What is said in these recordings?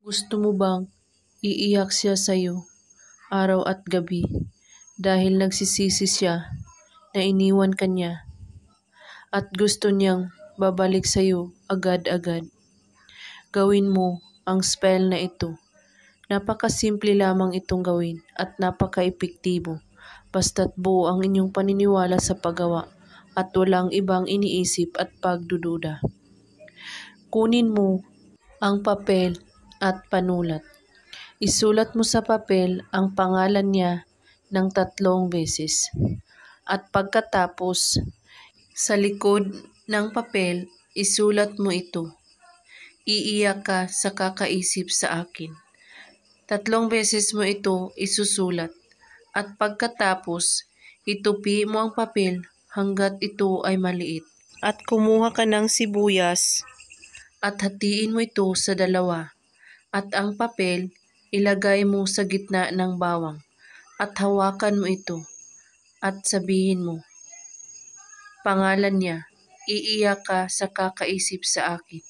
Gusto mo bang iiyak siya sa'yo araw at gabi dahil nagsisisi siya na iniwan ka niya at gusto niyang babalik sa'yo agad-agad? Gawin mo ang spell na ito. Napakasimple lamang itong gawin at napaka-epektibo basta't buo ang inyong paniniwala sa paggawa at walang ibang iniisip at pagdududa. Kunin mo ang papel at panulat. Isulat mo sa papel ang pangalan niya ng 3 beses. At pagkatapos, sa likod ng papel, isulat mo ito. Iiyak ka sa kakaisip sa akin. 3 beses mo ito isusulat. At pagkatapos, itupi mo ang papel hanggat ito ay maliit. At kumuha ka ng sibuyas at hatiin mo ito sa 2. At ang papel, ilagay mo sa gitna ng bawang. At hawakan mo ito. At sabihin mo, pangalan niya, iiyak ka sa kakaisip sa akin.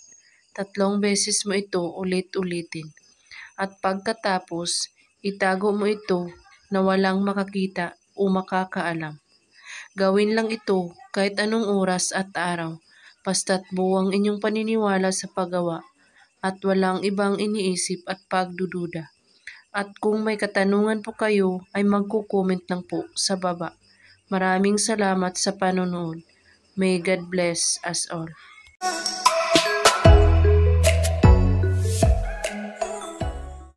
3 beses mo ito ulit-ulitin. At pagkatapos, itago mo ito na walang makakita o makakaalam. Gawin lang ito kahit anong oras at araw, basta't buo ang inyong paniniwala sa paggawa at walang ibang iniisip at pagdududa. At kung may katanungan po kayo ay magko-comment lang po sa baba. Maraming salamat sa panonood. May God bless us all.